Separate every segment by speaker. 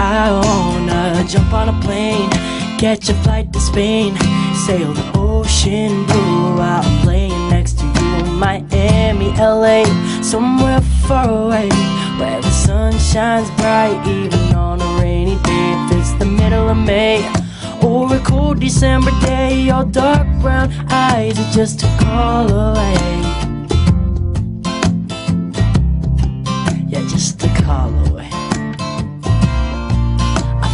Speaker 1: I wanna jump on a plane, catch a flight to Spain, sail the ocean blue. I'm playing next to you in Miami, LA, somewhere far away, where the sun shines bright even on a rainy day. If it's the middle of May or a cold December day, your dark brown eyes are just a call away. Yeah, just a call away.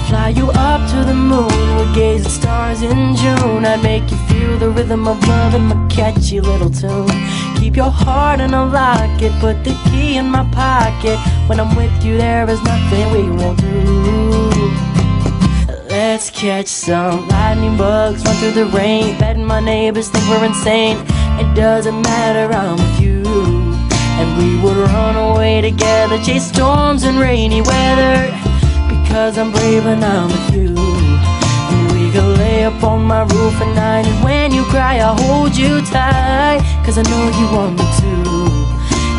Speaker 1: Fly you up to the moon, we'll gaze at stars in June. I'd make you feel the rhythm of love in my catchy little tune. Keep your heart in a locket, put the key in my pocket. When I'm with you there is nothing we won't do. Let's catch some lightning bugs, run through the rain, betting my neighbors think we're insane. It doesn't matter, I'm with you. And we would run away together, chase storms in rainy weather, because I'm brave and I'm with you. And we could lay up on my roof at night, and when you cry I'll hold you tight, cause I know you want me to.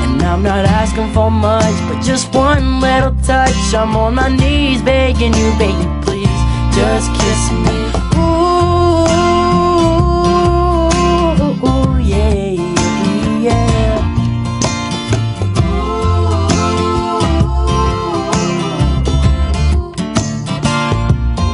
Speaker 1: And I'm not asking for much, but just one little touch. I'm on my knees begging you, baby, please just kiss me. Ooh, yeah, yeah.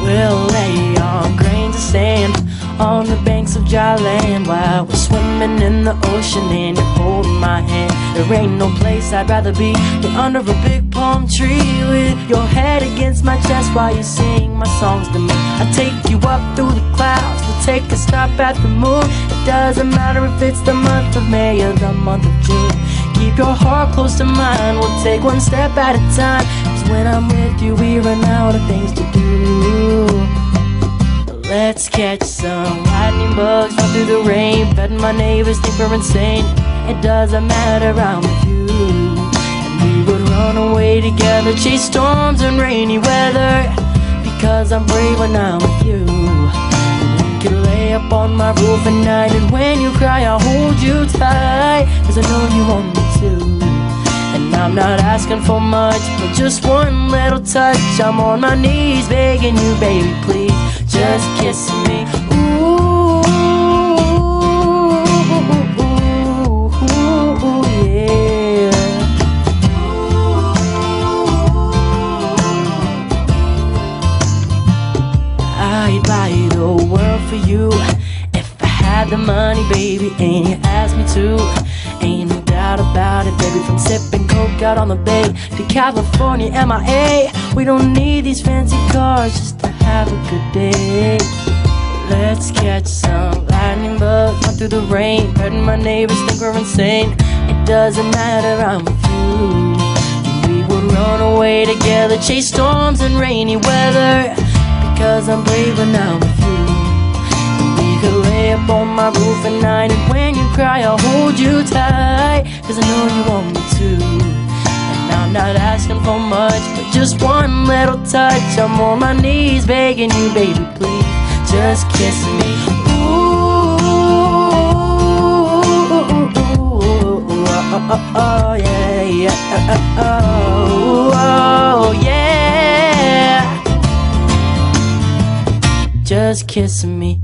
Speaker 1: We'll lay on grains of sand on the banks of dry land while we're swimming in the ocean and you're holding my hand. There ain't no place I'd rather be than under a big palm tree with your head against my chest while you sing my songs to me. I take you up through the clouds, we'll take a stop at the moon. It doesn't matter if it's the month of May or the month of June. Keep your heart close to mine, we'll take one step at a time, cause when I'm with you we run out of things to do. Let's catch some lightning bugs, run through the rain, betting my neighbors think we're insane. It doesn't matter, I'm with you. And we would run away together, chase storms in rainy weather, because I'm brave when I'm with you. And we can lay up on my roof at night, and when you cry I'll hold you tight, cause I know you want me to. And I'm not asking for much, but just one little touch. I'm on my knees begging you, baby, please just kiss me. Ooh, yeah. I'd buy the world for you if I had the money, baby, and you asked me to. Ain't no doubt about it, baby. From sipping coke out on the bay to California, MIA, we don't need these fancy cars just to have a good day. Let's catch some lightning bugs, run through the rain, betting my neighbors think we're insane. It doesn't matter, I'm with you. And we would run away together, chase storms in rainy weather, because I'm brave when I'm with you. And we could lay up on my roof at night, and when you cry I'll hold you tight, cause I know you want me to. And I'm not asking for much, but just one little touch. I'm on my knees begging you, baby, please just kiss me. Ooh, oh, yeah, yeah, oh, yeah. Just kiss me.